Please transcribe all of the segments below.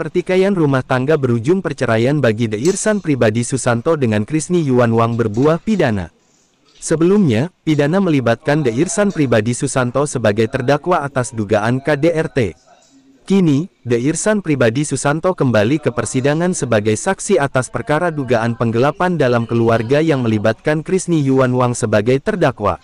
Pertikaian rumah tangga berujung perceraian bagi The Irsan pribadi Susanto dengan Krisni Yuan Wang berbuah pidana. Sebelumnya, pidana melibatkan The Irsan pribadi Susanto sebagai terdakwa atas dugaan KDRT. Kini, The Irsan pribadi Susanto kembali ke persidangan sebagai saksi atas perkara dugaan penggelapan dalam keluarga yang melibatkan Krisni Yuan Wang sebagai terdakwa.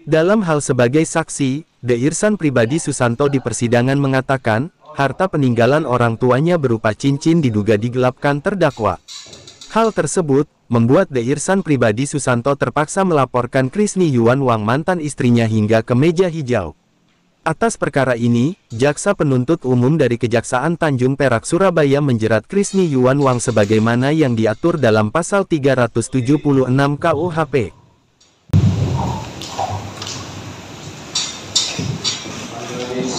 Dalam hal sebagai saksi, The Irsan pribadi Susanto di persidangan mengatakan, harta peninggalan orang tuanya berupa cincin diduga digelapkan terdakwa. Hal tersebut membuat The Irsan pribadi Susanto terpaksa melaporkan Krisni Yuan Wang mantan istrinya hingga ke meja hijau. Atas perkara ini, Jaksa Penuntut Umum dari Kejaksaan Tanjung Perak Surabaya menjerat Krisni Yuan Wang sebagaimana yang diatur dalam pasal 376 KUHP.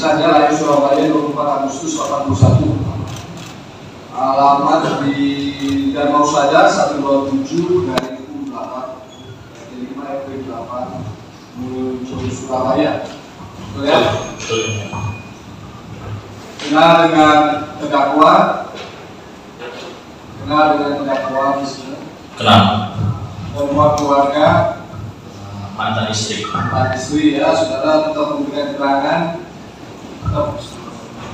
Saja lahir Surabaya 24 Agustus 81. Alamat di Danau Sada 127 dari 8 jadi 5 RW 8 menuju Surabaya. Betul ya? Kenal dengan terdakwa. Di sini. Kenal. Semua keluarga. Mantan istri. Mantan istri ya, saudara tetap memberikan keterangan.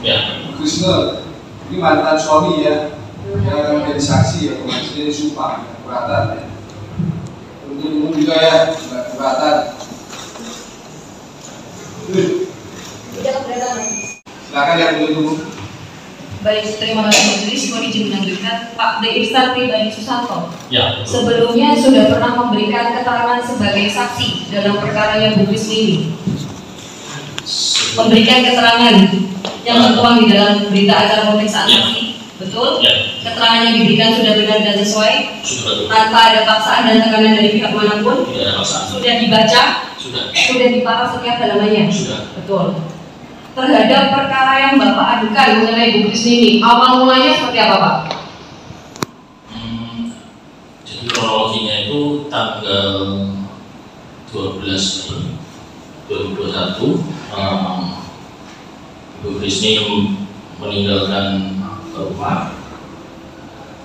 Ya. Krisna, ini mantan suami ya, yang menjadi saksi ya, jadi sumpah keberatan ya. Untuk umum juga ya, keberatan. Tidak keberatan. Silakan yang boleh tunggu. Baik, terima kasih majelis. Mohon izin melanjutkan Pak The Irsan pribadi Susanto. Ya. Sebelumnya sudah pernah memberikan keterangan sebagai saksi dalam perkara yang Bu Krisni ini. Memberikan keterangan yang tertuang di dalam berita acara pemeriksaan saksi, betul? Ya. Keterangan yang diberikan sudah benar dan sesuai, sudah, tanpa ada paksaan dan tekanan dari pihak manapun. Tidak ada paksaan. Sudah dibaca, sudah diparaf setiap halamannya, betul. Terhadap perkara yang Bapak adukan mengenai Bu Krisni ini, awal mulanya seperti apa, Pak? Jadi kronologinya itu tanggal 12 Mei 2021. Bu Krisni meninggalkan rumah,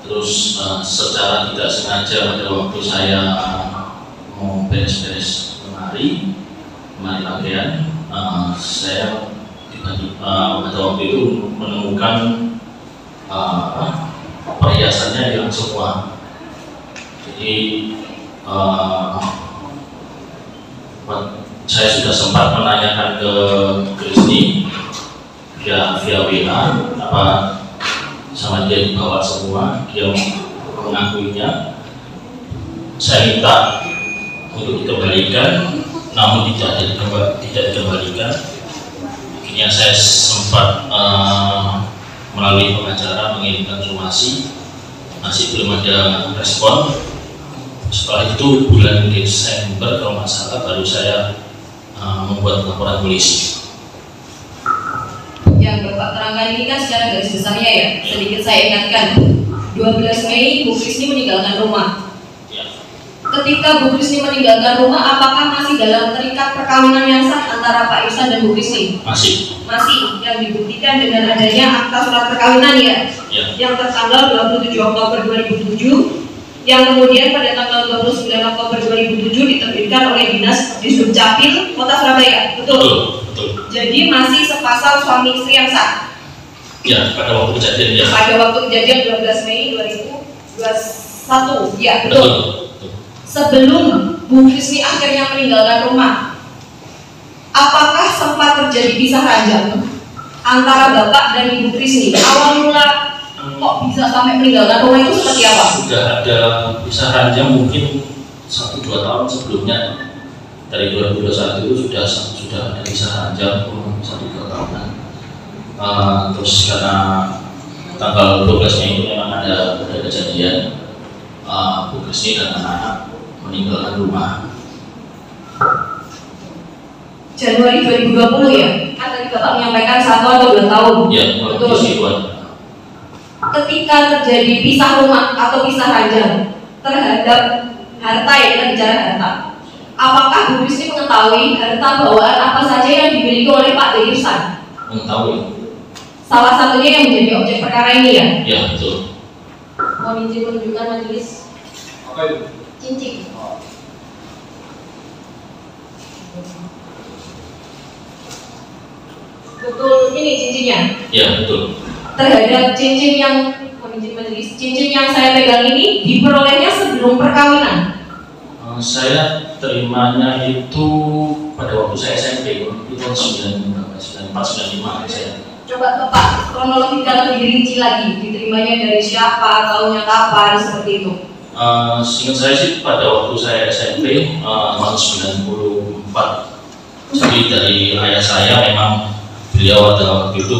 terus secara tidak sengaja pada waktu saya mau beres-beres lemari pakaian, saya pada waktu itu menemukan perhiasannya yang semua. Jadi saya sudah sempat menanyakan ke Krisni via WA apa sama dia dibawa semua, dia mengakuinya. Saya minta untuk dikembalikan, namun tidak dikembalikan. Akhirnya saya sempat melalui pengacara mengirimkan somasi, masih belum ada respon. Setelah itu bulan Desember kalau nggak salah baru saya membuat laporan polisi. Yang Bapak terangkan ini kan secara garis besarnya ya, sedikit saya ingatkan. 12 Mei Bu Krisni meninggalkan rumah. Ya. Ketika Bu Krisni meninggalkan rumah, apakah masih dalam terikat perkawinan yang sah antara Pak Irsan dan Bu Krisni? Masih. Masih, yang dibuktikan dengan adanya akta surat perkawinan ya, yang tertanggal 27 Oktober 2007, yang kemudian pada tanggal 29 Oktober 2007 diterbitkan oleh Dinas Disdukcapil Kota Surabaya, betul? Betul. Jadi masih sepasang suami istri yang sah? Ya, pada waktu kejadian ya. Pada waktu kejadian 12 Mei 2021, ya betul. Betul. Sebelum Bu Krisni akhirnya meninggalkan rumah, apakah sempat terjadi pisah ranjang antara Bapak dan Ibu Krisni? Awal mula kok bisa sampai meninggalkan rumah itu seperti apa? Sudah ada pisah ranjang mungkin 1-2 tahun sebelumnya. Dari 2021 itu sudah ada pisah ranjang 1-2 tahunan. Terus karena tanggal 12 Mei itu memang ada kejadian Bu Krisni dan anak-anak meninggalkan rumah. Januari 2020 ya? Kan tadi Bapak menyampaikan 1 atau 2 tahun. Ya, betul. Ketika terjadi pisah rumah atau pisah ranjang terhadap harta, ya kita bicara harta, apakah Bu Krisni mengetahui harta bawaan apa saja yang dimiliki oleh Pak The Irsan? Mengetahui. salah satunya yang menjadi objek perkara ini ya? Ya, betul. Mohon izin menunjukkan majelis. Apa itu? Cincin. Betul ini cincinnya? Ya, betul. Terhadap cincin yang majelis, cincin yang saya pegang ini diperolehnya sebelum perkawinan. Saya terimanya itu pada waktu saya SMP, itu tahun 94, 95 saya. Coba Bapak kronologikan lebih rinci lagi, diterimanya dari siapa, tahunnya kapan, seperti itu. Seingat saya sih pada waktu saya SMP tahun 94. Jadi dari ayah saya memang beliau pada waktu itu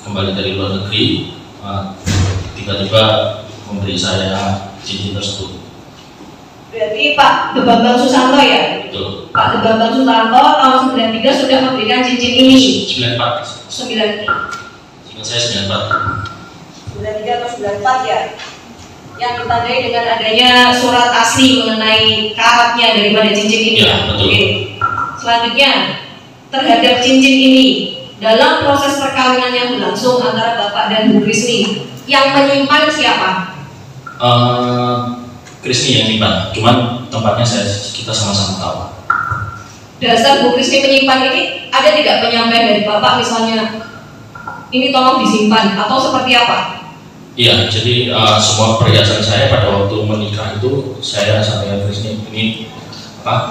kembali dari luar negeri, tiba-tiba memberi saya cincin tersebut. Berarti Pak De Bambang Susanto ya? Betul. Pak De Bambang Susanto tahun 93 sudah memberikan cincin ini. 94. 93. Seingat saya 94. 93 atau 94 ya? Yang ditandai dengan adanya surat asli mengenai karatnya daripada cincin ini. Ya, betul. Oke. Selanjutnya, terhadap cincin ini dalam proses perkawinan yang berlangsung antara Bapak dan Bu Krisni, yang menyimpan siapa? Krisni yang menyimpan, cuman tempatnya kita sama-sama tahu. Dasar Bu Krisni menyimpan ini ada tidak penyampaian dari Bapak misalnya ini tolong disimpan atau seperti apa? Iya, jadi semua perhiasan saya pada waktu menikah itu saya sampaikan Krisni ini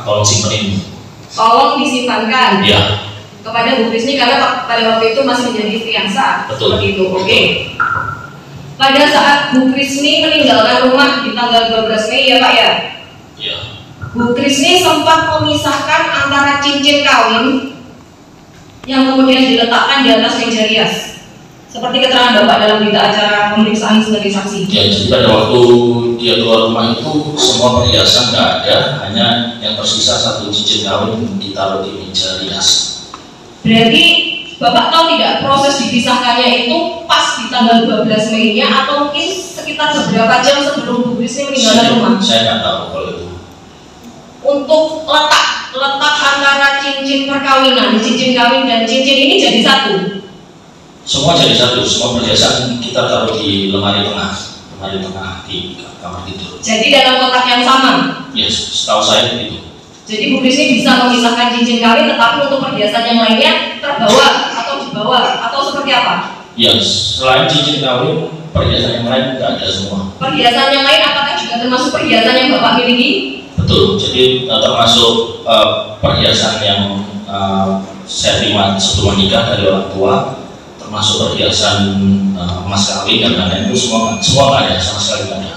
tolong simpan ini. Tolong disimpankan. Iya. Kepada Bu Krisni karena pada waktu itu masih menjadi istri yang sah. Betul. Seperti itu. Oke. Pada saat Bu Krisni meninggalkan rumah di tanggal 12 Mei ya Pak ya? Iya. Bu Krisni sempat memisahkan antara cincin kawin yang kemudian diletakkan di atas meja rias. Seperti keterangan Bapak dalam berita acara pemeriksaan sebagai saksi. Ya, jadi pada waktu dia keluar rumah itu semua perhiasan nggak ada, hanya yang tersisa satu cincin kawin ditaruh di meja rias. Berarti Bapak tahu tidak proses dipisahkannya itu pas di tanggal 12 Mei-nya atau mungkin sekitar beberapa jam sebelum Bu Krisni meninggalkan rumah? Saya nggak tahu kalau itu. Untuk letak antara cincin perkawinan, cincin kawin dan cincin ini jadi satu. Semua jadi satu, semua perhiasan kita taruh di lemari tengah di kamar tidur. Jadi dalam kotak yang sama. Yes, setahu saya begitu. Jadi Bu Krisni bisa memisahkan cincin kawin, tetapi untuk perhiasan yang lainnya terbawa atau dibawa atau seperti apa? Ya, selain cincin kawin, perhiasan yang lain nggak ada semua. Perhiasan yang lain apakah juga termasuk perhiasan yang Bapak miliki? Betul, jadi termasuk perhiasan yang saya terima sebelum menikah dari orang tua, termasuk perhiasan emas kawin dan lain-lain itu semua nggak ada, sama sekali nggak ada.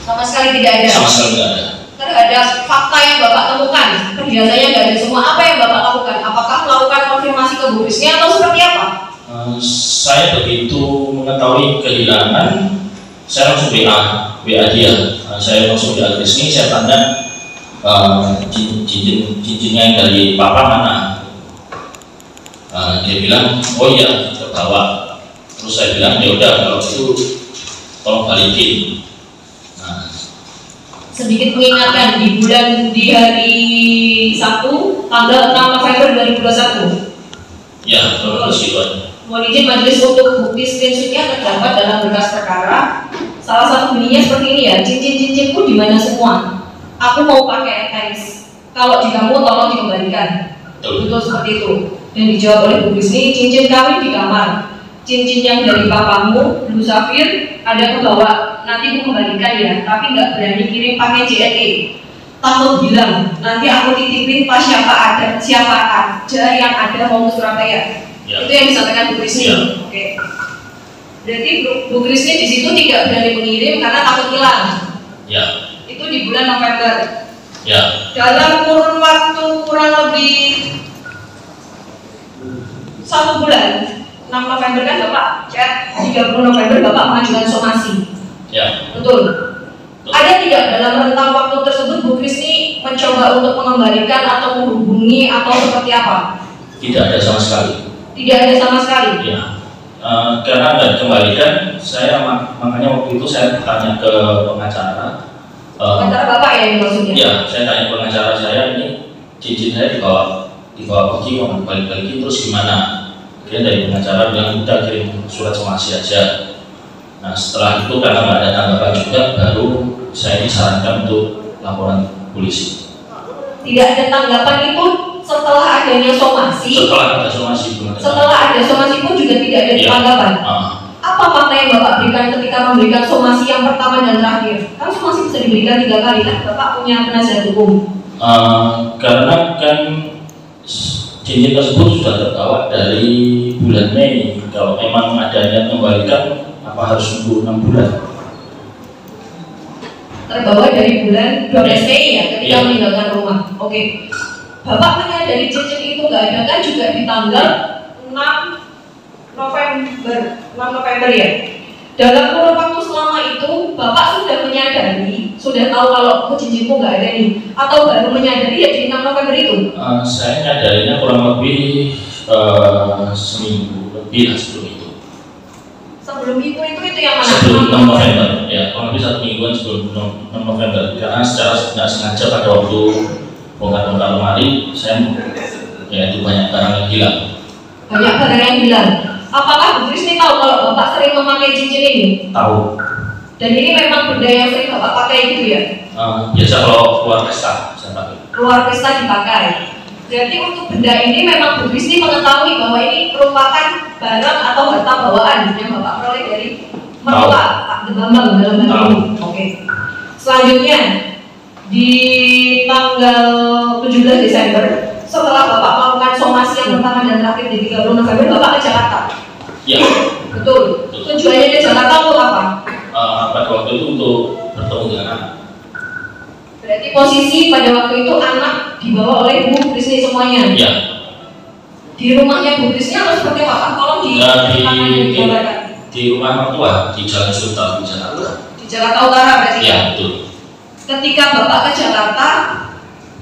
Sama sekali tidak ada. Sama sekali nggak ada. Terhadap fakta yang Bapak temukan, perhiasannya nggak ada semua, apa yang Bapak lakukan? Apakah melakukan konfirmasi ke Bu Krisni atau seperti apa? Saya begitu mengetahui kehilangan, saya langsung WA dia. Saya langsung WA Krisni, saya tanya cincinnya yang dari Papa mana? Dia bilang, oh iya terbawa. Terus saya bilang, ya udah kalau itu tolong balikin. Sedikit mengingatkan di hari Sabtu tanggal 6 November 2021. Ya, terus gitu. Mohon izin majelis untuk bukti screenshotnya terdapat dalam berkas perkara. Salah satu bunyinya seperti ini ya, cincin-cincinku di mana semua? Aku mau pakai teks. Kalau di kamu tolong dikembalikan. Betul seperti itu. Dan dijawab oleh Bu Krisni, cincin kawin di kamar. Cincin yang dari papamu, Blue Sapphire, ada kebawa. Nanti aku kembalikan ya, tapi nggak berani kirim pakai JNE. Takut bilang, nanti aku titipin pas siapa aja yang ada mau ke Surabaya. Ya. Itu yang disampaikan Bu Krisni. Ya. Oke. Berarti Bu Krisni di situ tidak berani mengirim karena takut hilang. Ya. Itu di bulan November. Ya. Dalam kurun waktu kurang lebih 1 bulan. 6 November kan Bapak chat, 30 November Bapak mengajukan somasi. Ya. Betul. Ada tidak dalam rentang waktu tersebut Bu Krisni mencoba untuk mengembalikan atau menghubungi atau seperti apa? Tidak ada sama sekali. Tidak ada sama sekali. Ya. Karena nggak dikembalikan, saya makanya waktu itu saya tanya ke pengacara. Pengacara Bapak ya maksudnya? Ya, saya tanya ke pengacara saya, ini cincin saya dibawa pergi, mau balik-balikin terus gimana? Kemudian dari pengacara bilang udah kirim surat somasi aja. Nah setelah itu karena nggak ada tanggapan juga, baru saya disarankan untuk laporan polisi. Tidak ada tanggapan itu setelah adanya somasi? Setelah ada somasi. Setelah ada somasi pun juga tidak ada tanggapan? Apa fakta yang Bapak berikan ketika memberikan somasi yang pertama dan terakhir? Kan somasi bisa diberikan 3 kali, kan Bapak punya penasihat hukum? Karena kan cincin tersebut sudah terbawa dari bulan Mei. Kalau memang adanya kembalikan, apa harus nunggu 6 bulan? Terbawa dari bulan 12 Mei ya, ketika meninggalkan rumah. Oke. Bapak menyadari cincin itu nggak ada kan juga di tanggal 6 November ya. Dalam kurun waktu selama itu, Bapak sudah menyadari, sudah tahu kalau cincinku nggak ada nih, atau baru menyadari ya di 6 November itu? Saya nyadarinya kurang lebih seminggu lebih lah sebelum itu. Sebelum itu yang mana? Sebelum 6 November, ya kurang lebih 1 mingguan sebelum 6 November. Karena secara tidak sengaja pada waktu bongkar-bongkar lemari, saya ya itu banyak barang yang hilang. Banyak barang yang hilang. Apakah Bu Krisni tahu kalau Bapak sering memakai cincin ini? Tahu. Dan ini memang benda yang sering Bapak pakai gitu ya? Biasa kalau keluar pesta saya pakai. Keluar pesta dipakai. Jadi untuk benda ini memang Bu Krisni mengetahui bahwa ini merupakan barang atau harta bawaan yang Bapak peroleh dari mertua Pak Bambang dalam hal ini. Oke. Selanjutnya di tanggal 17 Desember setelah Bapak melakukan somasi yang pertama dan terakhir di 30 November, Bapak ke Jakarta? Iya. Betul. Tujuannya ke Jakarta untuk apa? Pada waktu itu untuk bertemu dengan anak. Berarti posisi pada waktu itu anak dibawa oleh Bu Krisni semuanya? Iya. Di rumahnya Bu Krisni atau seperti apa? Tolong digambarkan. Di rumah mertua di Jalan Sultan di Jakarta. Di Jakarta Utara berarti? Iya, betul. Ketika Bapak ke Jakarta,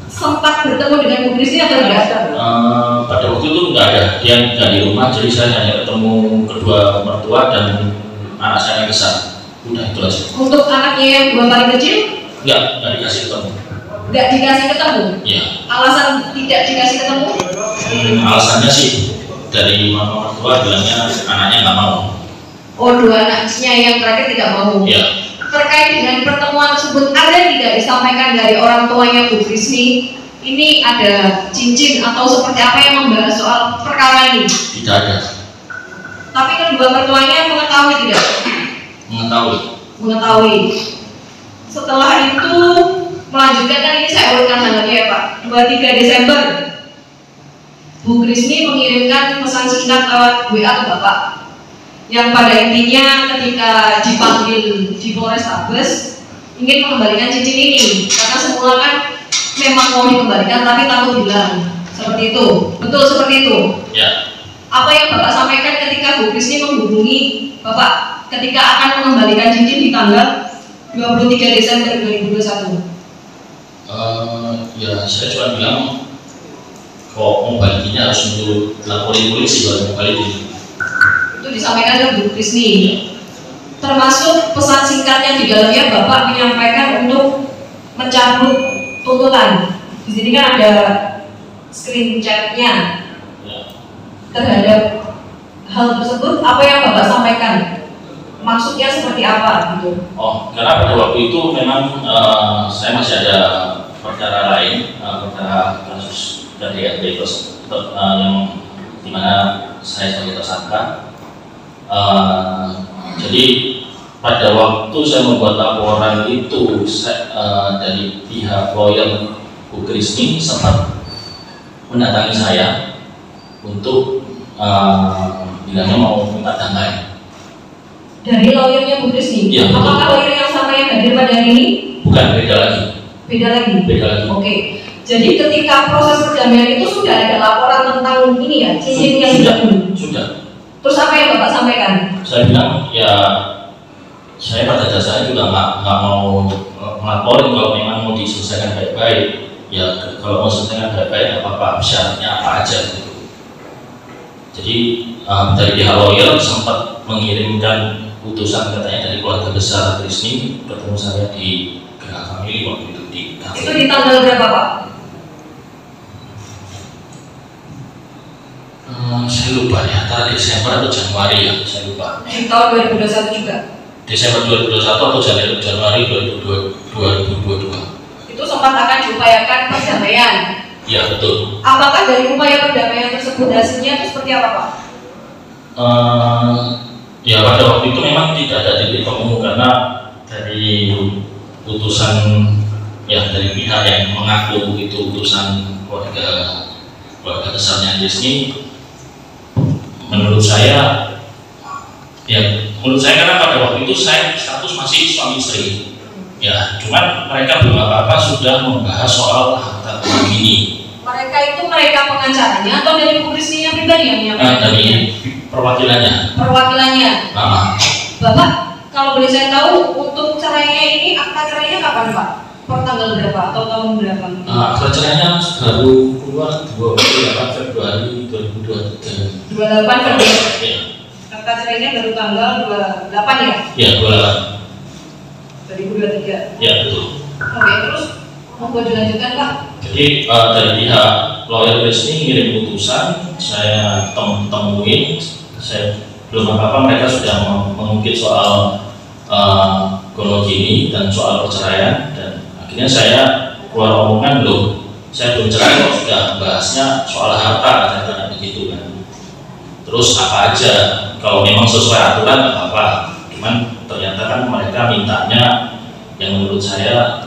sempat bertemu dengan Bu Krisni atau tidak ada? Pada waktu itu nggak ada, dia nggak di rumah, jadi saya hanya ketemu kedua mertua dan anak saya yang besar. Udah itu aja. Untuk anaknya yang 2 paling kecil? Nggak dikasih ketemu. Nggak dikasih ketemu? Iya. Alasan tidak dikasih ketemu? Alasannya sih dari mama mertua bilangnya anaknya nggak mau. Oh, 2 anaknya yang terakhir tidak mau? Iya. Terkait dengan pertemuan tersebut, ada tidak disampaikan dari orang tuanya Bu Krisni ini ada cincin atau seperti apa yang membahas soal perkara ini? Tidak ada. Tapi kedua mertuanya mengetahui tidak? Mengetahui. Setelah itu melanjutkan, kan ini saya urutkan tanggalnya ya Pak. 23 Desember Bu Krisni mengirimkan pesan singkat lewat WA ke Bapak, yang pada intinya ketika dipanggil di Polrestabes ingin mengembalikan cincin ini karena semula kan memang mau dikembalikan tapi takut hilang, seperti itu. Betul seperti itu? Ya. Apa yang Bapak sampaikan ketika Bu Krisni menghubungi Bapak ketika akan mengembalikan cincin di tanggal 23 Desember 2021? Ya saya cuma bilang kok mau balikinnya harus menunggu laporin polisi baru mau balikin. Itu disampaikan oleh Bu Krisni. Termasuk pesan singkatnya di dalamnya Bapak menyampaikan untuk mencabut tuntutan. Di sini kan ada screenshotnya terhadap hal tersebut. Apa yang Bapak sampaikan? Maksudnya seperti apa gitu? Oh, karena pada waktu itu memang saya masih ada perkara lain, perkara kasus dari Adbekos yang dimana saya sebagai tersangka. Jadi pada waktu saya membuat laporan itu dari pihak lawyer Bu Krisni sempat mendatangi saya untuk bilangnya mau minta damai. Dari lawyernya Bu Krisni? Ya, apakah lawyer yang sama yang hadir pada hari ini? Bukan, beda lagi. Beda lagi? Beda lagi. Oke. Jadi ketika proses perdamaian itu sudah ada laporan tentang ini ya, cincin yang sudah. Terus apa yang Bapak sampaikan? Saya bilang ya saya pada dasarnya juga nggak mau melaporin kalau memang mau diselesaikan baik-baik. Ya kalau mau selesaikan baik-baik apa-apa, syaratnya apa aja gitu. Jadi dari pihak lawyer sempat mengirimkan utusan katanya dari keluarga besar Krisni ketemu saya di Gerah Family waktu itu di kafe. Itu di tanggal berapa Pak? Saya lupa ya, antara Desember atau Januari ya, saya lupa. Di tahun 2021 juga? Desember 2021 atau Januari 2022. Itu sempat akan diupayakan perdamaian. Iya betul. Apakah dari upaya perdamaian tersebut hasilnya itu seperti apa, Pak? Ya pada waktu itu memang tidak ada titik temu karena dari putusan ya dari pihak yang mengaku itu putusan keluarga besarnya Disney, menurut saya karena pada waktu itu saya status masih suami istri ya, cuman mereka belum apa-apa sudah membahas soal harta gono ini. Mereka pengacaranya atau dari Bu Krisni pribadi yang menyampaikan? Dari perwakilannya. Bapak, kalau boleh saya tahu untuk cerainya ini, akta cerainya kapan, Pak? Per tanggal berapa atau tahun berapa? Akta cerainya baru keluar 28 Februari 2023. 28 Februari? Ya. Akta cerainya baru tanggal 28 ya? Iya, 28. 2023? Ya, betul. Oke, terus mau dilanjutkan, Pak? Jadi dari pihak lawyer Disney ngirim putusan, saya temuin, saya belum apa-apa mereka sudah mengungkit soal gono gini dan soal perceraian, dan akhirnya saya keluar omongan loh, saya belum cerai kok sudah bahasnya soal harta katanya begitu kan. Terus apa aja, kalau memang sesuai aturan nggak apa-apa, cuman ternyata kan mereka mintanya yang menurut saya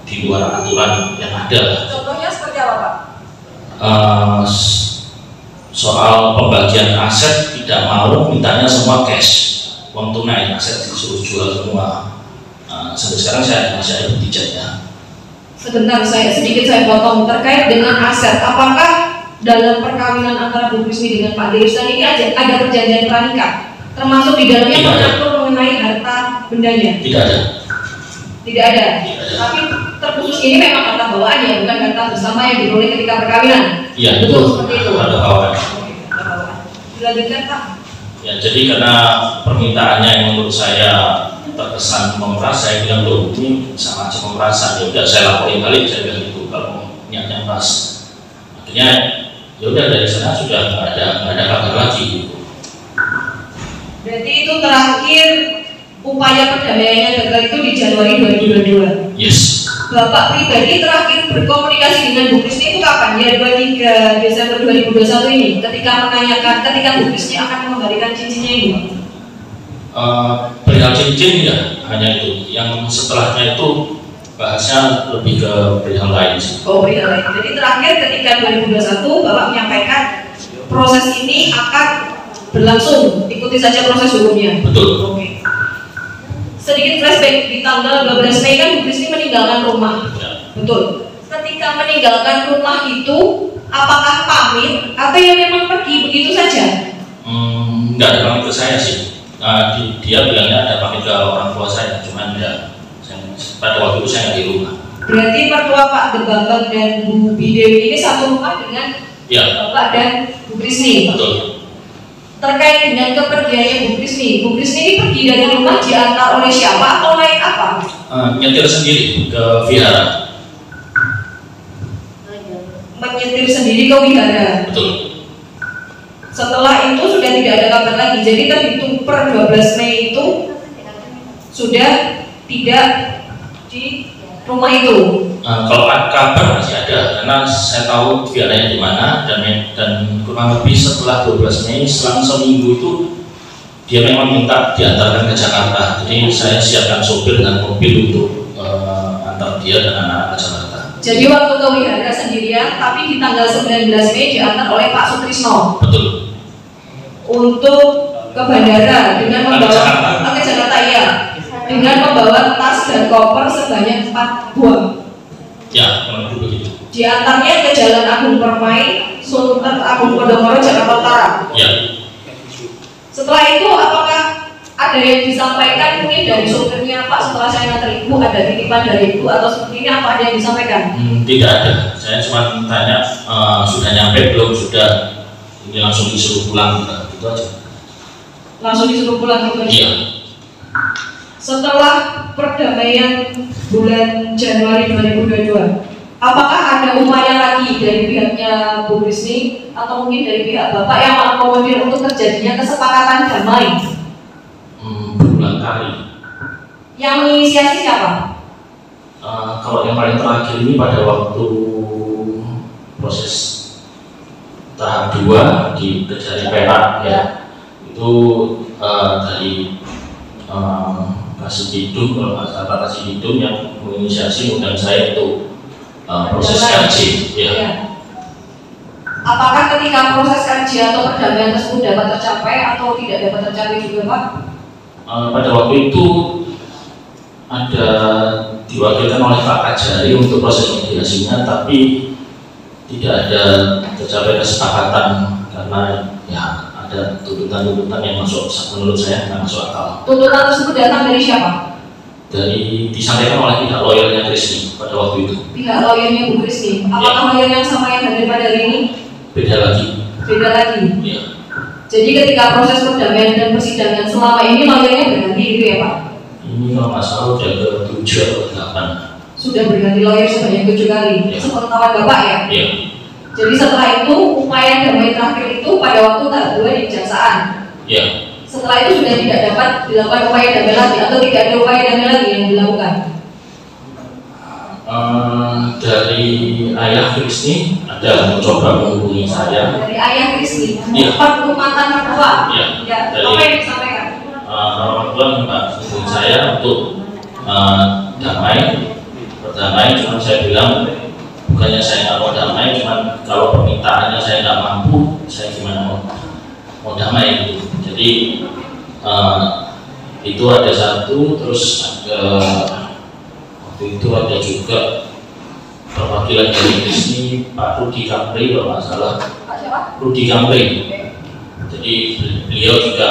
di luar aturan yang ada. Contohnya seperti apa, Pak? Soal pembagian aset tidak mau, mintanya semua cash, uang tunai, aset disuruh jual semua. Sampai sekarang saya masih ada buktinya. Sebentar, saya potong terkait dengan aset. Apakah dalam perkawinan antara Bu Krisni dengan Pak Deirsan ini ada perjanjian pranikah? Termasuk di dalamnya mengatur mengenai harta bendanya? Tidak ada. Tidak ada. Tapi terkhusus ini memang harta bawaan ya, bukan harta bersama yang diperoleh ketika perkawinan. Iya, betul seperti itu. Harta bawaan. Dilanjutkan, Pak. Ya, jadi karena permintaannya yang menurut saya terkesan memeras, saya bilang loh ini sama aja pemerasan. Ya udah saya laporin balik, saya bilang itu kalau niatnya memeras. Akhirnya ya udah dari sana sudah nggak ada kabar lagi. Gitu. Berarti itu terakhir upaya perdamaiannya gagal itu di Januari 2022. Yes. Bapak pribadi terakhir berkomunikasi dengan Bu Krisni itu kapan? Ya 23 Desember 2021 ini, ketika Bu Krisni akan mengembalikan cincinnya ini. Perihal cincin ya hanya itu. Yang setelahnya itu bahasnya lebih ke perihal lain sih. Oh, perihal lain. Jadi terakhir ketika 2021 Bapak menyampaikan proses ini akan berlangsung, ikuti saja proses hukumnya. Betul. Oke. Sedikit flashback, di tanggal 12 Mei kan Bu Krisni meninggalkan rumah. Ya. Betul. Ketika meninggalkan rumah itu, apakah pamit atau ya memang pergi begitu saja? Nggak ada pamit ke saya sih. Dia bilangnya ada pamit ke orang tua saya, cuman ya pada waktu itu saya nggak di rumah. Berarti mertua Pak De Bambang dan Bu Bidewi ini satu rumah dengan ya. Bapak dan Bu Krisni. Betul. Terkait dengan kepergiannya Bu Krisni ini pergi dari rumah diantar oleh siapa atau naik apa? Nyetir sendiri ke vihara. Menyetir sendiri ke wihara. Betul. Setelah itu sudah tidak ada kabar lagi. Jadi terhitung per 12 Mei itu sudah tidak di rumah itu. Kalau kabar masih ada, karena saya tahu viharanya di mana dan kurang lebih setelah 12 Mei selang seminggu itu dia memang minta diantarkan ke Jakarta. Jadi saya siapkan sopir dengan mobil untuk antar dia dan anak-anak ke Jakarta. Jadi waktu ke wihara sendirian, tapi di tanggal 19 Mei diantar oleh Pak Sutrisno. Betul. Untuk ke bandara dengan membawa ke Jakarta ya, dengan membawa tas dan koper sebanyak 4 buah. Ya, memang begitu. Diantarnya ke Jalan Agung Permai, Sultan Agung Podomoro, Jakarta Utara. Ya. Setelah itu apakah ada yang disampaikan mungkin dari sopirnya Pak setelah saya nganter Ibu, ada titipan dari Ibu atau seperti ini, apa ada yang disampaikan? Tidak ada. Saya cuma tanya sudah nyampe belum, sudah, ini langsung disuruh pulang gitu aja. Langsung disuruh pulang gitu aja. Iya. Setelah perdamaian bulan Januari 2022, apakah ada upaya lagi dari pihaknya Bu Krisni atau mungkin dari pihak Bapak yang mengakomodir untuk terjadinya kesepakatan damai? Berulang kali. Yang menginisiasi siapa? Kalau yang paling terakhir ini pada waktu proses tahap 2 di Kejari Perak ya, itu dari Kasih Hidung, kalau nggak salah Kasih Hidung yang menginisiasi undang saya untuk proses kaji ya. Apakah ketika proses kaji atau perdamaian tersebut dapat tercapai atau tidak dapat tercapai juga Pak? Pada waktu itu ada diwakilkan oleh Pak Kajari untuk proses mediasinya, tapi tidak ada tercapai kesepakatan karena ya ada tuntutan-tuntutan yang masuk, menurut saya nggak masuk akal. Tuntutan tersebut datang dari siapa? Disampaikan oleh pihak lawyernya Krisni pada waktu itu. Pihak lawyernya Bu Krisni. Apakah lawyer yang sama yang hadir pada hari ini? Beda lagi. Beda lagi. Iya. Jadi ketika proses perdamaian dan persidangan selama ini lawyernya berganti gitu ya Pak? Ini kalau nggak salah udah ke 7 atau 8. Sudah berganti lawyer sebanyak 7 kali. Ya. Sepengetahuan Bapak ya? Iya. Jadi setelah itu upaya damai terakhir itu pada waktu tahap 2 di kejaksaan. Iya. Setelah itu sudah tidak dapat dilakukan upaya damai lagi atau tidak ada upaya damai lagi yang dilakukan? Dari ayah Krisni ada mencoba menghubungi saya. Dari ayah Krisni, Iya. untuk mantan mertua. Iya. Ya. Dari Apa yang disampaikan? orang tua minta menghubungi saya untuk damai, berdamai. Cuma saya bilang bukannya saya nggak mau damai, cuman kalau permintaannya saya nggak mampu, saya gimana mau damai gitu. Jadi itu ada satu, terus ada waktu itu ada juga perwakilan dari Krisni, Pak Rudi Kamri kalau nggak salah. Pak siapa? Rudi Kamri. Jadi beliau juga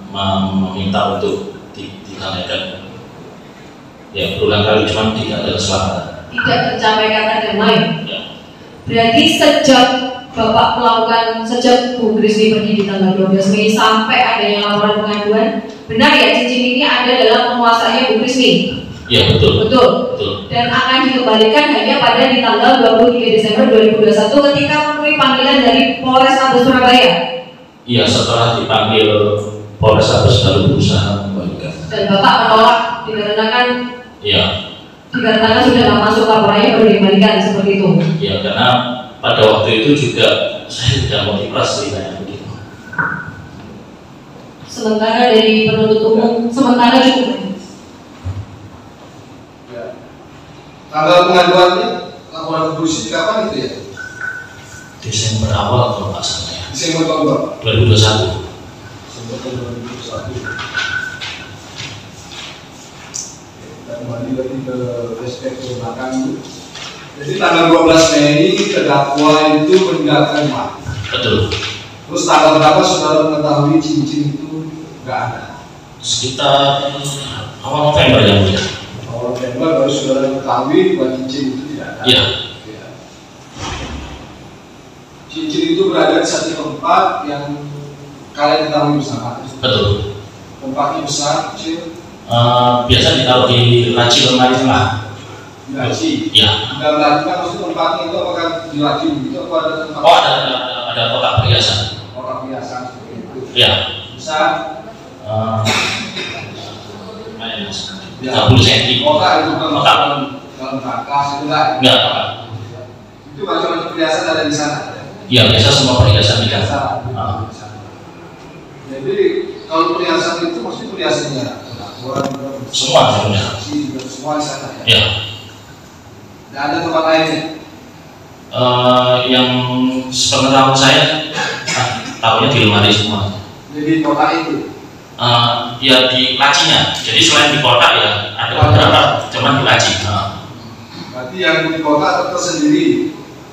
meminta untuk didamaikan. Ya berulang kali, cuman tidak ada kesepakatan. Tidak tercapai kata damai. Ya. Berarti sejak Bapak melakukan, sejak Bu Krisni pergi di tanggal 12 Mei sampai adanya laporan pengaduan, benar ya cincin ini ada dalam penguasaannya Bu Krisni? Ya betul. Betul. Dan akan dikembalikan hanya pada di tanggal 23 Desember 2021 ketika memenuhi panggilan dari Polrestabes Surabaya. Iya, setelah dipanggil Polrestabes baru berusaha mengembalikan. Dan Bapak menolak dikarenakan? Iya. Dikarenakan sudah nggak masuk laporannya baru dikembalikan seperti itu. Iya, karena pada waktu itu juga saya tidak motivasi kayak begitu. Sementara dari penuntut umum, sementara cukup. Ya. Tanggal pengaduannya laporan polisi kapan itu ya? Desember awal kalau nggak salah ya. Desember tahun berapa? 2021. Desember tahun 2021. Kembali lagi ke respek ke belakang itu. Jadi tanggal 12 Mei terdakwa itu meninggalkan rumah. Betul. Terus tanggal berapa saudara mengetahui cincin itu nggak ada? Sekitar awal November ya mulia. Awal November baru saudara mengetahui bahwa cincin itu tidak ada. Iya. Ya. Cincin itu berada di satu tempat yang kalian ketahui bersama. Betul. Tempatnya besar, kecil. Biasa ditaruh di laci lemari tengah. Di laci. Ya. Dalam laci kan maksud tempatnya itu apakah di laci begitu atau ada tempat? Oh ada kotak perhiasan. Kotak perhiasan seperti itu. Ya. Besar. 30 cm. Kotak itu kan Kotak. dalam kertas itu enggak? Enggak. Itu macam-macam perhiasan ada di sana. Iya, biasa semua perhiasan di Biasa. sana. Jadi kalau perhiasan itu maksudnya perhiasannya Semua sebenarnya. Semua di sana ya. Ya. Dan ada tempat lainnya. Yang sepengetahuan saya tahunya di lemari semua. Jadi kotak itu. Ya di lacinya. Jadi selain di kotak ya ada beberapa, cuman di laci. Berarti yang di kotak itu tersendiri.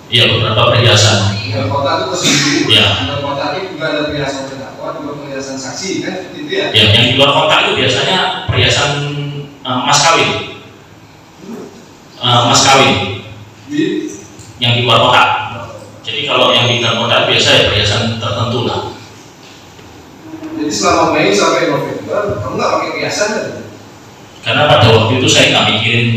Iya, beberapa perhiasan. Di kotak itu tersendiri. Iya. Di kotak itu juga ada perhiasan terdakwa, juga perhiasan saksi kan seperti itu ya. Ya, yang di luar kotak itu biasanya perhiasan mas kawin. Mas kawin. Yang di luar kotak. Jadi kalau yang di dalam kotak biasa ya perhiasan tertentu lah. Jadi selama Mei sampai November kamu nggak pakai perhiasan kan? Karena pada waktu itu saya nggak mikirin.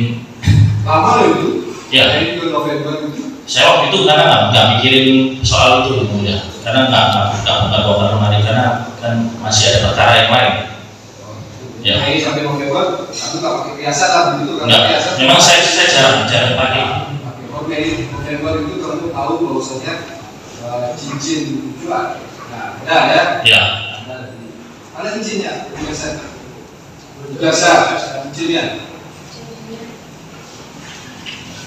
Lama loh itu. Ya. Dari November itu. Saya waktu itu karena nggak mikirin soal itu ya, karena nggak bongkar lemari karena kan masih ada perkara yang lain. Ya. Nah, ini sampai November, aku nggak pakai perhiasan lah begitu kan? Nggak. Memang saya jarang pakai. Oke, November itu kamu tahu bahwasanya cincin jual. Nah, ada ya? Ya. Ada cincinnya, biasa cincinnya.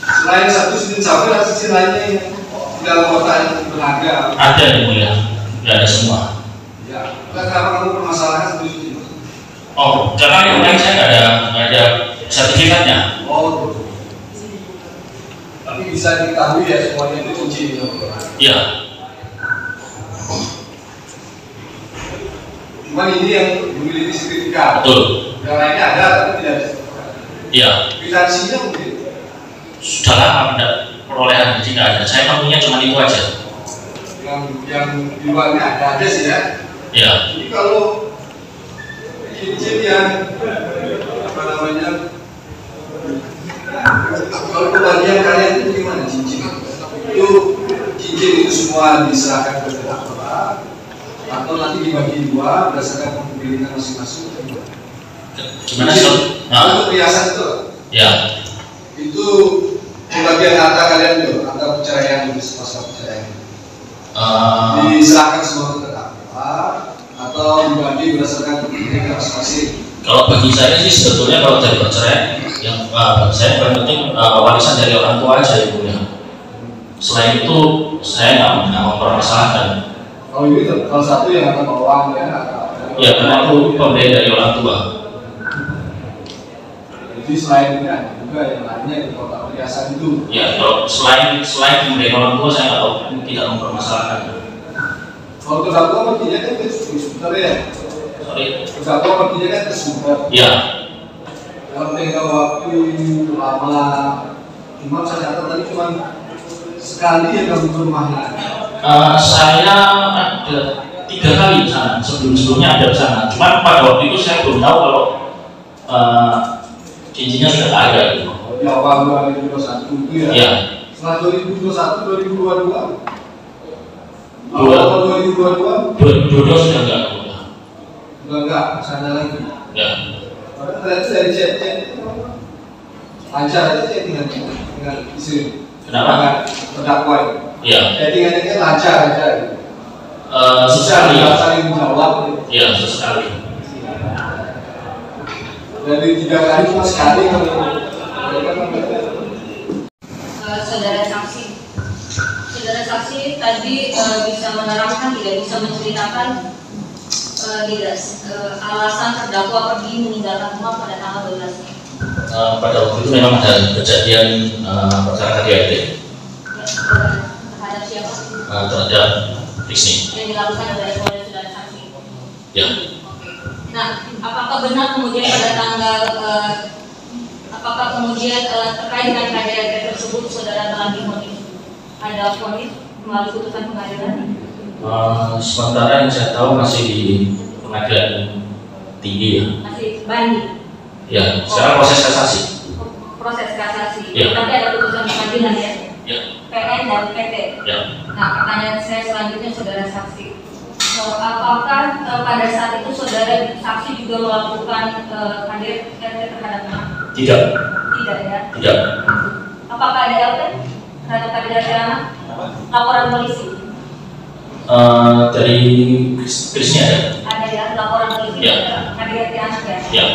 Selain satu cincin sabar, ada cincin lainnya yang di dalam kotak yang berharga. Ada yang mulia, nggak ada semua. Ya, kenapa kamu permasalahan satu cincin? Oh, karena yang lain saya nggak ada sertifikatnya. Oh, tapi bisa diketahui ya semuanya itu cincin. Iya. Cuma ini yang memiliki sertifikat. Betul. Yang lainnya ada, tapi tidak ada. Iya. Kwitansinya mungkin. Sudah lama tidak perolehan, jadi nggak ada. Saya tahunya cuma itu aja. Yang di luarnya ada aja sih ya. Iya. Jadi kalau cincin yang apa namanya, kalau kebagian kalian itu gimana cincin? Itu cincin itu semua diserahkan ke terdakwa atau nanti dibagi dua berdasarkan kepemilikan masing-masing? Gimana sih? Nah, itu perhiasan itu. Ya. Itu pembagian harta kalian itu, harta perceraian itu, pasal perceraian. Diserahkan semua ke terdakwa atau dibagi berdasarkan kepemilikan masing-masing? Kalau bagi saya sih sebetulnya kalau dari perceraian yang bagi saya paling penting warisan dari orang tua aja ibu ya. Selain itu saya nggak mempermasalahkan. Kalau itu, kalau satu yang akan bawang ya. Ya karena itu pemberian dari orang tua. Jadi selain ini ada juga yang lainnya di kotak perhiasan itu. Ya kalau selain pemberian orang tua saya nggak tahu, tidak mempermasalahkan. Kalau terdakwa perginya kan ke skuter ya. Sorry. Terdakwa perginya kan ke skuter. Ya. Dalam tengah waktu lama, cuma saya catat tadi cuma sekali ya kamu ke rumahnya. Saya ada 3 kali di sana. Sebelumnya ada di sana. Cuma pada waktu itu saya belum tahu kalau cincinnya sudah ada gitu. Di awal 2021 itu ya. Ya. Setelah 2021, 2022. Awal 2022. Sudah enggak. Enggak, sana lagi. Ya. Ternyata dari chat lancar aja chattingan dengan istri. Kenapa? Terdakwa. Ya. Chattingannya kan lancar aja. Sesekali. Saling menjawab. Ya, sesekali. Dari 3 kali cuma sekali kalau saudara saksi tadi bisa menerangkan, tidak bisa menceritakan alasan terdakwa pergi meninggalkan rumah pada tanggal 12 Mei. Pada waktu itu memang ada kejadian perkara KDRT. Terhadap siapa? Terhadap Rizky. Yang dilakukan oleh saudara saksi. Ya. Nah, apakah benar kemudian pada tanggal apakah kemudian terkait dengan KDRT tersebut saudara telah divonis? Ada vonis melalui putusan pengadilan? Sementara yang saya tahu masih di pengadilan tinggi ya. Masih banding? Ya, sekarang proses kasasi. Proses kasasi. Ya. Tapi ada putusan pengadilan ya? Ya. PN dan PT. Ya. Nah, pertanyaan saya selanjutnya saudara saksi. Apakah pada saat itu saudara saksi juga melakukan KDRT terhadap anak? Tidak. Tidak ya? Tidak. Apakah ada LP terhadap KDRT anak? Laporan polisi? Dari Krisnya ada. Ada ya, laporan polisi Ya. KDRT anak ya? Ya.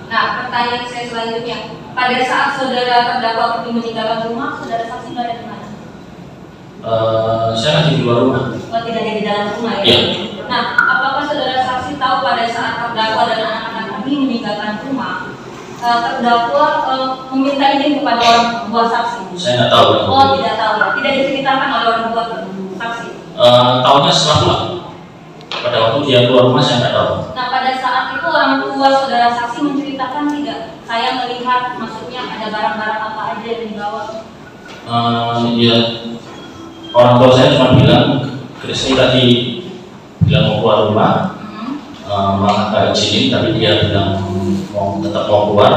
Nah, pertanyaan saya selanjutnya, pada saat saudara terdakwa pergi meninggalkan rumah, saudara saksi berada di mana? Saya lagi di luar rumah. Oh, tidak ada di dalam rumah ya? Ya. Nah, apakah saudara saksi tahu pada saat terdakwa dan anak-anak pergi meninggalkan rumah, terdakwa meminta izin kepada orang tua saksi? Saya nggak tahu. Oh, tidak tahu ya? Tidak diceritakan oleh orang tua saksi? Tahunya setelah pulang. Pada waktu dia keluar rumah saya nggak tahu. Nah, pada saat itu orang tua saudara saksi menceritakan tidak? Saya melihat, maksudnya ada barang-barang apa aja yang dibawa? Ya, orang tua saya cuma bilang, Krisni tadi bilang mau keluar rumah, malah nggak izinin, tapi dia bilang tetap mau keluar.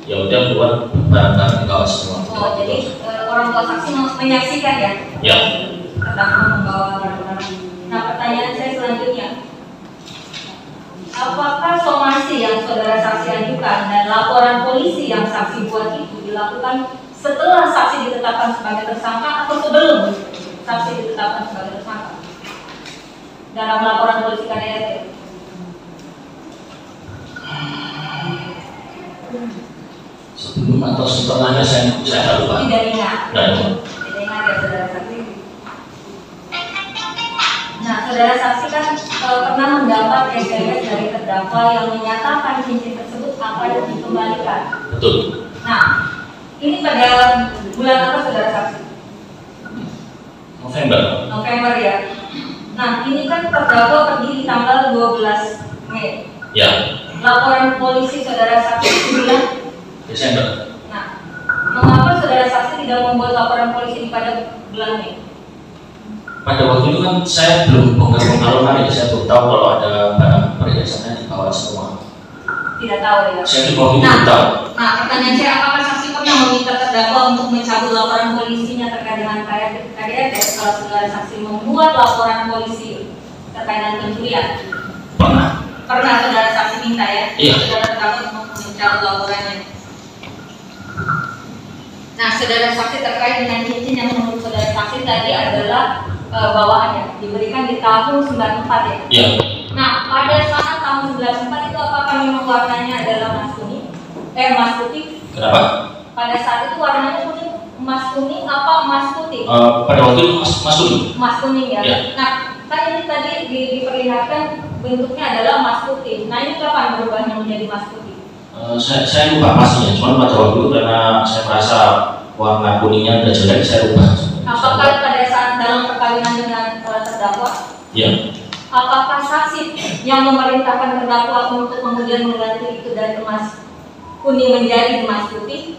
ya udah keluar barang-barang dibawa semua. Oh, jadi orang tua saksi menyaksikan ya? Ya. Terdakwa membawa barang-barang. Nah, pertanyaan saya selanjutnya, apakah somasi yang saudara saksi ajukan dan laporan polisi yang saksi buat itu dilakukan setelah saksi ditetapkan sebagai tersangka atau sebelum saksi ditetapkan sebagai tersangka dalam laporan polisi KDRT? Sebelum atau setelahnya saya lupa. Tidak ingat. Tidak ingat ya saudara saksi. Nah, saudara saksi kan pernah mendapat SMS dari terdakwa yang menyatakan cincin tersebut akan dikembalikan. Betul. Nah, ini pada bulan apa saudara saksi? November ya. Nah, ini kan terdakwa pergi di tanggal 12 Mei. Ya. Laporan polisi saudara saksi di bulan Desember. Nah, mengapa saudara saksi tidak membuat laporan polisi pada bulan Mei? Pada waktu itu kan saya belum bongkar-bongkar lemari, saya belum tahu kalau ada barang perhiasannya dibawa semua. Tidak tahu ya. Saya di waktu itu belum tahu. Nah, pertanyaan saya, apakah saksi pernah meminta terdakwa untuk mencabut laporan polisinya terkait dengan KDRT kalau saudara saksi membuat laporan polisi terkait dengan pencurian? Pernah saudara saksi minta ya? Iya. Saudara terdakwa untuk mencabut laporannya. Nah, saudara saksi terkait dengan cincin yang menurut saudara saksi tadi adalah bawaannya diberikan di tahun 94 ya? Iya. Nah, pada saat tahun 94 itu apakah memang warnanya adalah mas kuning? Mas putih? Kenapa? Pada saat itu warnanya kuning, mas kuning apa mas putih? Pada waktu itu mas kuning. Mas kuning ya? Ya. Nah, kan ini tadi diperlihatkan bentuknya adalah mas putih. Nah, ini kapan berubahnya menjadi mas putih? Saya lupa pastinya, cuma pada waktu itu karena saya merasa warna kuningnya udah jelek, saya lupa. Apakah pada saat dalam perkawinan dengan terdakwa? Iya. Apakah saksi yang memerintahkan terdakwa untuk kemudian mengganti itu dari emas kuning menjadi emas putih?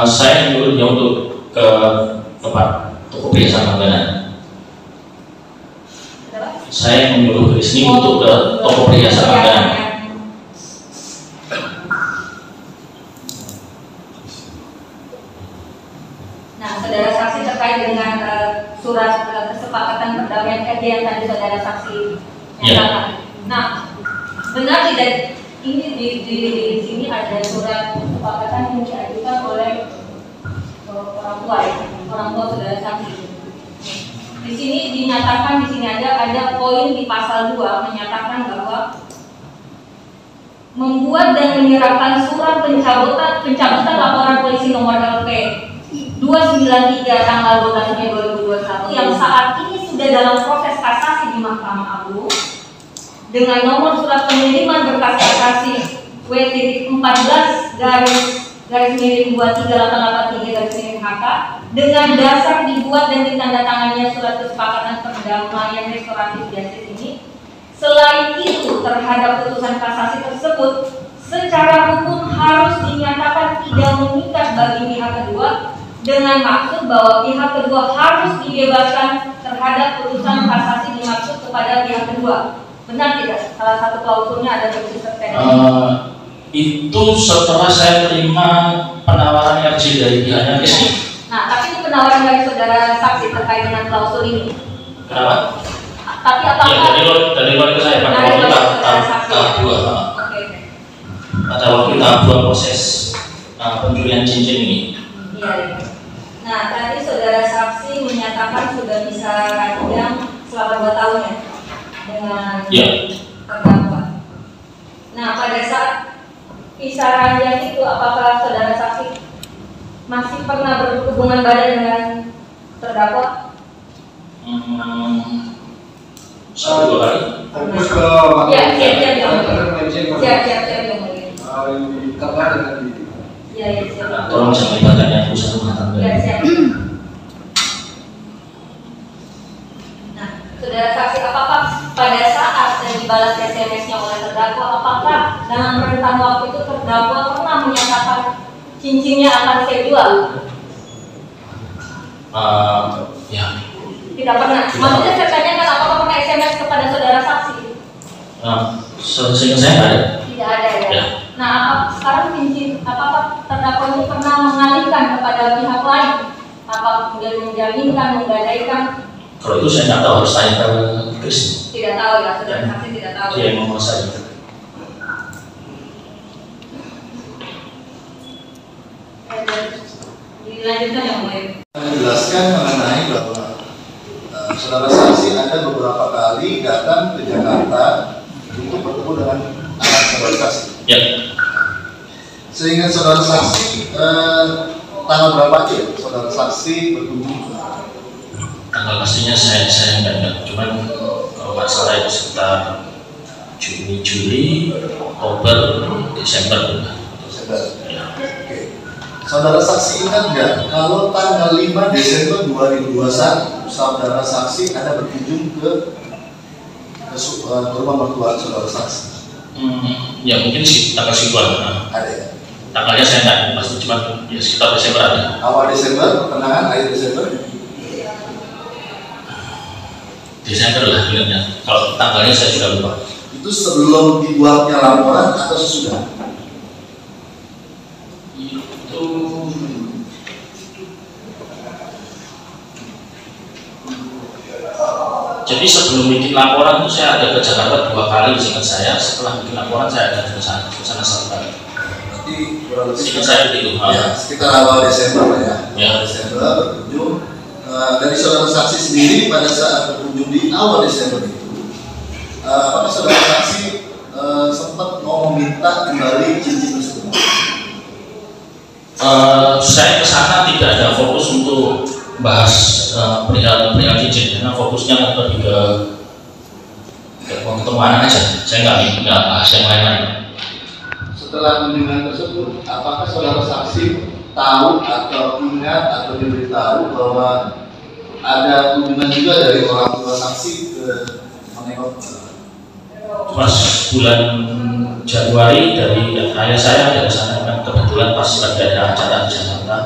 Saya nyuruh dia untuk ke tempat toko perhiasan langganan. Saya menyuruh Krisni untuk ke toko perhiasan langganan. Nah, saudara saksi terkait dengan surat kesepakatan perdamaian kerja yang tadi saudara saksi nyatakan. Nah, benar tidak ini di sini ada surat kesepakatan yang diajukan oleh orang tua saudara saksi. Di sini dinyatakan, di sini ada poin di pasal 2 menyatakan bahwa membuat dan menyerahkan surat pencabutan laporan polisi nomor LP 293 tanggal 12 Mei 2021 yang saat ini sudah dalam proses kasasi di Mahkamah Agung dengan nomor surat pengiriman berkas kasasi W.14 garis miring 23883 garis miring HK dengan dasar dibuat dan ditandatangannya surat kesepakatan perdamaian restoratif justice ini. Selain itu, terhadap putusan kasasi tersebut secara hukum harus dinyatakan tidak mengikat bagi pihak kedua dengan maksud bahwa pihak kedua harus dibebaskan terhadap putusan kasasi dimaksud kepada pihak kedua. Benar tidak? Salah satu klausulnya ada bersih itu setelah saya terima penawaran RJ dari pihaknya Krisni. Nah, tapi itu penawaran dari saudara saksi terkait dengan klausul ini. Kenapa? Tapi apakah? Ya, dari luar ke saya pada waktu tahap 2. Pada waktu tahap 2 proses pencurian cincin ini. Iya. Nah, tadi saudara saksi menyatakan sudah bisa ranjang selama 2 tahun ya dengan terdakwa. Nah, pada saat bisa ranjang itu apakah saudara saksi masih pernah berhubungan badan dengan terdakwa? Satu 2 kali. Fokus ke siap. Tolong jangan libatkan yang usaha rumah tangga. Nah, saudara saksi, apakah pada saat yang dibalas SMS-nya oleh terdakwa, apakah dalam rentang waktu itu terdakwa pernah menyatakan cincinnya akan saya jual? Ya. Tidak pernah. Maksudnya saya tanyakan apakah pernah SMS kepada saudara saksi? Seingat saya ada. Tidak ada ya. Nah, sekarang apakah terdakwa ini pernah mengalihkan kepada pihak lain? Apa kemudian menjaminkan, menggadaikan? Kalau itu saya nggak tahu, harus tanya ke Chris. Tidak tahu ya, saudara saksi tidak tahu. Dia yang menguasai. Dilanjutkan yang mulia. Menjelaskan mengenai bahwa saudara saksi ada beberapa kali datang ke Jakarta untuk bertemu dengan anak saudara saksi. Ya. Sehingga saudara saksi tanggal berapa aja saudara saksi berkunjung? Tanggal pastinya saya nggak ingat. Cuman kalau nggak salah itu sekitar Juli, Oktober, Desember. Ya. Oke. Saudara saksi ingat nggak kalau tanggal 5 Desember 2021 saudara saksi ada berkunjung ke rumah mertua saudara saksi? Ya mungkin tanggal segitu Ada ya? Tanggalnya saya nggak pasti, cuma ya sekitar Desember ada. Awal Desember, pertengahan, akhir Desember? Desember lah bilangnya. Kalau tanggalnya saya sudah lupa. Itu sebelum dibuatnya laporan atau sesudah? Itu jadi sebelum bikin laporan itu saya ada ke Jakarta 2 kali seingat saya. Setelah bikin laporan saya ada ke sana 1 kali. Jadi kurang lebih sekitar awal Desember ya. Ya. Desember berkunjung. Dari saudara saksi sendiri pada saat berkunjung di awal Desember itu, apakah saudara saksi sempat mau meminta kembali cincin tersebut? Saya ke sana tidak ada fokus untuk bahas perihal cincin, karena fokusnya lebih ke ketemu anak aja. Saya nggak bahas yang lain-lain. Setelah kunjungan tersebut, apakah saudara saksi tahu atau ingat atau diberitahu bahwa ada kunjungan juga dari orang tua saksi ke menengok? Pas bulan Januari dari ayah saya dari sana kan kebetulan pas lagi ada acara di Jakarta.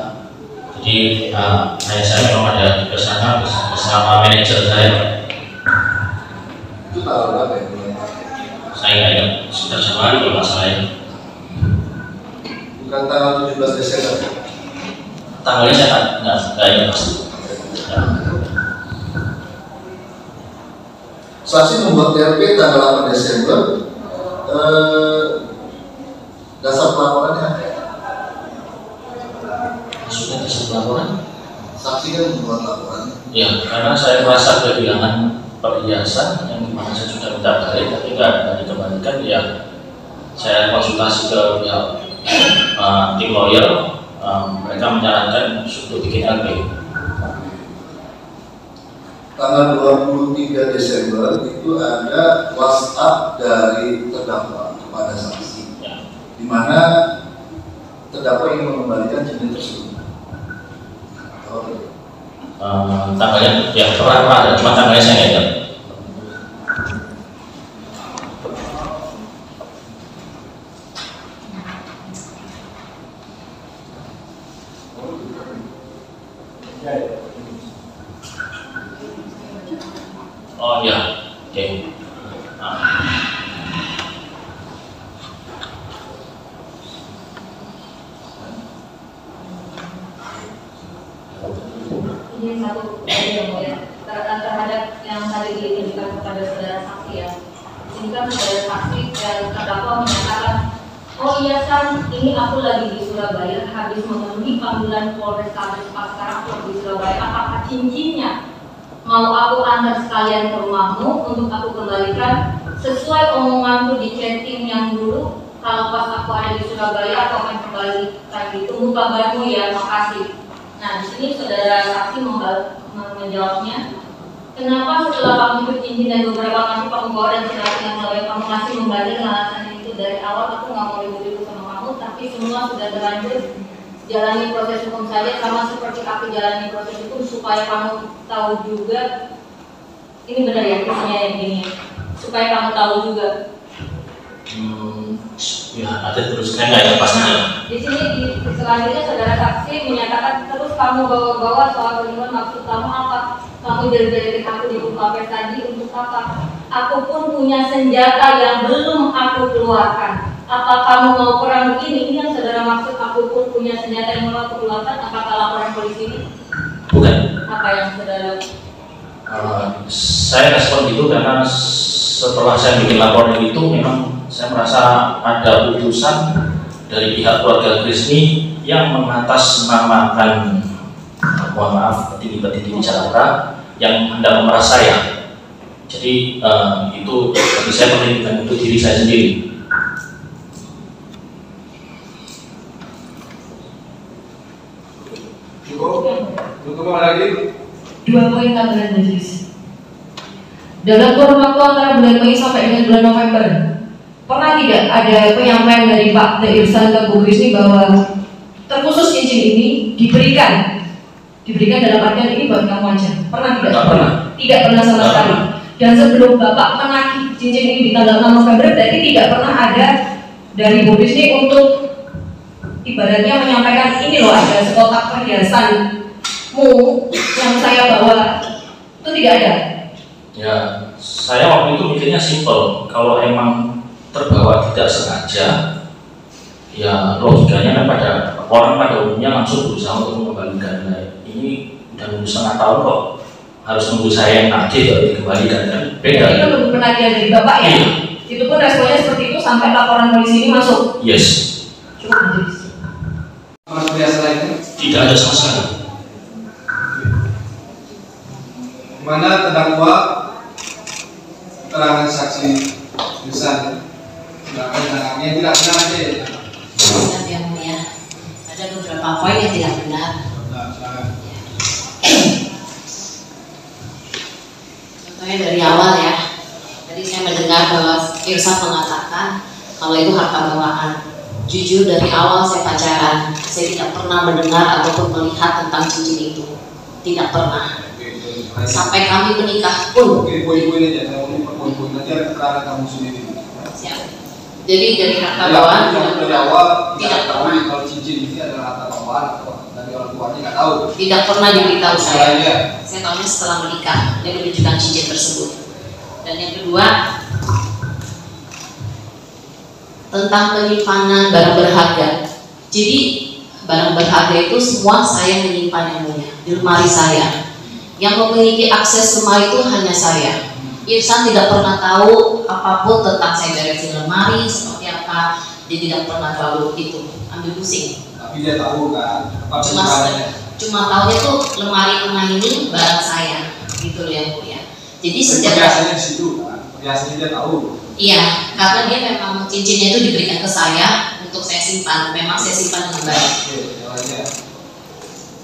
Jadi ayah saya memang ada ke sana bersama manajer saya. Itu tanggal berapa ya? Saya nggak ingat, sekitar Januari kalau nggak salah ya. Bukan tanggal 17 Desember. Tanggalnya saya nggak ingat pasti. Saksi membuat TRP tanggal 8 Desember. Dasar pelaporannya apa? Maksudnya dasar pelaporan? Saksi kan membuat laporan. Ya, karena saya merasa kehilangan perhiasan yang dimana saya sudah minta balik tapi nggak dikembalikan, ya saya konsultasi ke pihak tim lawyer, mereka menyarankan untuk bikin LP. Tanggal 23 Desember itu ada WhatsApp dari terdakwa kepada saksi, Ya. di mana terdakwa ingin mengembalikan cincin tersebut. Tanggalnya ya pernah ada, cuma tanggalnya saya nggak ingat. Oh ya, oke. Ini satu yang mulia terhadap yang tadi ditujukan kepada saudara saksi ya. Ini kan saudara saksi dan terdakwa menyatakan, oh iya San, ini aku lagi di Surabaya habis memenuhi panggilan Polrestabes Pasar di Surabaya. Apakah cincinnya mau aku antar sekalian ke rumahmu untuk aku kembalikan sesuai omonganku di chatting yang dulu, kalau pas aku ada di Surabaya aku akan kembalikan, ditunggu kabarmu ya, makasih. Nah, di sini saudara saksi menjawabnya, kenapa setelah kamu ikut cincin dan beberapa kali kamu bawa dan silakan yang lebih kamu masih membanding dengan alasan itu dari awal aku nggak mau ribut-ribut sama kamu, tapi semua sudah berlanjut, jalani proses hukum saja sama seperti aku jalani proses hukum supaya kamu tahu juga, ini benar ya isinya yang gini, supaya kamu tahu juga. Ya, ada terus saya nggak ingat pastinya. Di sini selanjutnya saudara saksi menyatakan terus kamu bawa-bawa soal penyuluhan, maksud kamu apa? Kamu jadi aku di UKP tadi untuk apa? Aku pun punya senjata yang belum aku keluarkan. apa kamu mau perang begini? Ini yang saudara maksud aku pun punya senjata yang melawan pergulatan. Apakah laporan polisi ini? Bukan. Apa yang saudara? Saya respon itu karena setelah saya bikin laporan itu memang saya merasa ada utusan dari pihak keluarga Krisni yang mengatasnamakan, mohon maaf, petinggi-petinggi di Jakarta yang hendak memeras saya. Jadi itu bagi saya perlindungan untuk diri saya sendiri. Untuk apa lagi? 2 poin tambahan majelis. Dalam kurun waktu antara bulan Mei sampai dengan bulan November, pernah tidak ada penyampaian dari Pak De Irsan ke Bu Krisni bahwa terkhusus cincin ini diberikan dalam artian ini buat kamu aja? Pernah tidak? Tidak pernah. Tidak pernah sama sekali. Dan sebelum Bapak menagih cincin ini di tanggal 6 November, berarti tidak pernah ada dari Bu Krisni untuk ibaratnya menyampaikan ini loh ada sekotak perhiasanmu yang saya bawa, itu tidak ada. Ya, saya waktu itu mikirnya simpel. Kalau emang terbawa tidak sengaja, ya logikanya kan orang pada umumnya langsung berusaha untuk mengembalikan. Nah, ini udah nunggu setengah tahun kok, harus nunggu saya yang nagih baru dikembalikan, kan beda. Itu nunggu penagihan dari Bapak ya? Iya. Itu pun responnya seperti itu sampai laporan polisi ini masuk? Yes. Cuma majelis. Mas biasa lainnya? Tidak ada sama sekali. Mana terdakwa keterangan saksi Irsan, sedangkan yang tidak benar aja. Yang mulia, ada beberapa poin yang tidak benar. Contohnya dari awal ya, tadi saya mendengar bahwa Irsan mengatakan kalau itu harta bawaan. Jujur dari awal saya pacaran, saya tidak pernah mendengar ataupun melihat tentang cincin itu, tidak pernah. Sampai kami menikah pun. Oke, poin-poin aja, saya mau poin-poin aja keterangan kamu sendiri. Siap. Jadi dari harta bawaan dari awal tidak pernah. Kalau cincin ini adalah harta bawaan atau dari orang tuanya nggak tahu. Tidak pernah diberitahu saya. Iya. Saya tahunya setelah menikah dia menunjukkan cincin tersebut. Dan yang kedua tentang penyimpanan barang berharga. Jadi barang berharga itu semua saya menyimpannya di lemari saya. Yang memiliki akses lemari itu hanya saya. Irsan tidak pernah tahu apapun tentang saya beresin lemari seperti apa. Dia tidak pernah tahu itu, ambil pusing. Tapi dia tahu kan? Cuma tahunya tuh lemari tengah ini barang saya, gitu loh yang mulia. Jadi sejak biasanya di situ kan, biasanya dia tahu. Iya, karena dia memang cincinnya itu diberikan ke saya untuk saya simpan. Memang saya simpan dengan baik.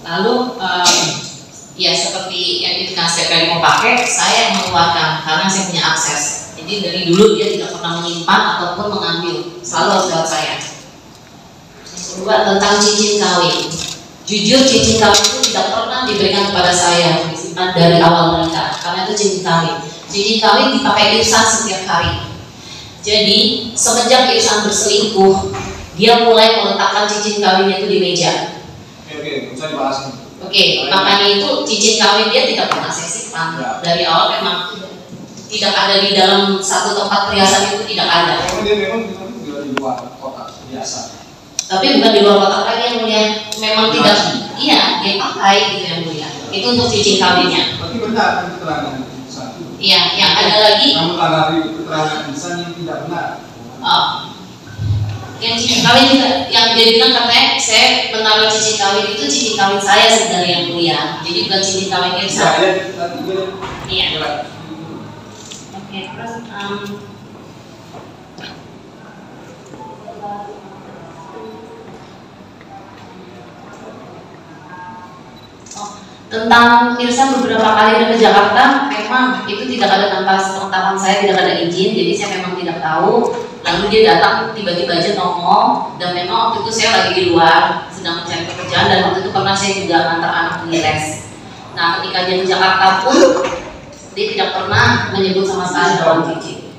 Lalu ya seperti yang itu kan setiap kali mau pakai, saya yang mengeluarkan karena saya punya akses. Jadi dari dulu dia tidak pernah menyimpan ataupun mengambil, selalu harus lewat saya. Yang kedua tentang cincin kawin. Jujur cincin kawin itu tidak pernah diberikan kepada saya, disimpan dari awal menikah karena itu cincin kawin. Cincin kawin dipakai Irsan setiap hari. Jadi semenjak Irsan berselingkuh, dia mulai meletakkan cincin kawinnya itu di meja. Oke, bisa dibahas. Oke, makanya itu cincin kawin dia tidak pernah saya simpan. Dari awal memang tidak ada di dalam satu tempat perhiasan itu, tidak ada. Dia memang di luar kotak biasa. Tapi bukan di luar kotak lagi yang mulia. Memang tidak, iya dia pakai gitu yang mulia. Itu untuk cincin kawinnya. Berarti benar kan keterangan Irsan? Iya, yang ada lagi. Namun tanggapi keterangan Irsan yang tidak benar. Oh. Yang cincin kawin juga, yang dia bilang katanya saya menaruh cincin kawin itu cincin kawin saya sebenarnya yang mulia, jadi bukan cincin kawin Irsan. Iya. Oke, terus tentang Irsan beberapa kali ada ke Jakarta, memang itu tidak ada tanpa sepengetahuan saya, tidak ada izin, jadi saya memang tidak tahu. Lalu dia datang tiba-tiba aja nongol, dan memang waktu itu saya lagi di luar sedang mencari pekerjaan, dan waktu itu karena saya juga antar anak pergi les. Nah ketika dia ke Jakarta pun dia tidak pernah menyebut sama sekali dalam cincin.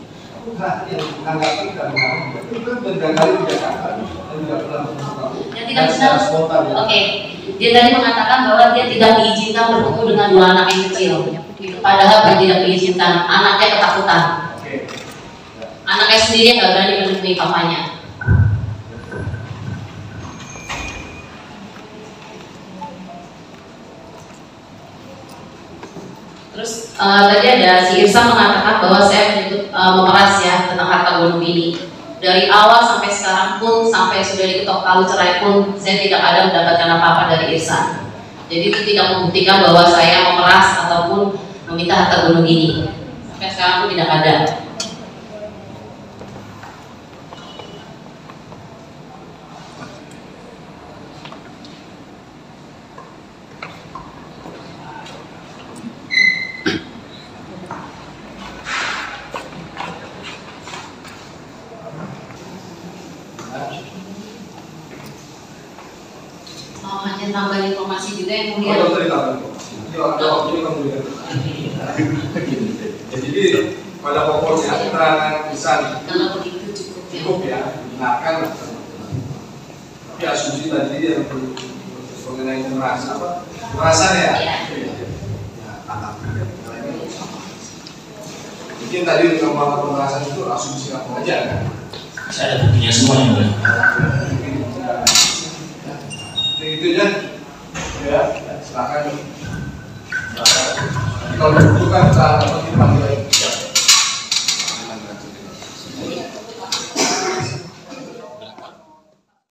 Yang tidak benar. Oke. Dia tadi mengatakan bahwa dia tidak diizinkan bertemu dengan dua anak yang kecil. Itu padahal dia tidak diizinkan, anaknya ketakutan. Anaknya sendiri nggak berani menemui papanya. Tadi ada si Irsan mengatakan bahwa saya memeras ya tentang harta gonung ini. Dari awal sampai sekarang pun, sampai sudah diketok palu cerai pun, saya tidak ada mendapatkan apa-apa dari Irsan. Jadi itu tidak membuktikan bahwa saya memeras ataupun meminta harta gonung ini. Sampai sekarang pun tidak ada. Hanya tambahan informasi juga yang kemudian. Jadi pada pokoknya keterangan Irsan cukup ya, digunakan. Tapi asumsi tadi yang mengenai pemerasan ya. Mungkin tadi untuk melakukan pemerasan itu asumsi apa aja kan? Saya ada buktinya semuanya. Itu ya, silakan. Kalau dibutuhkan kita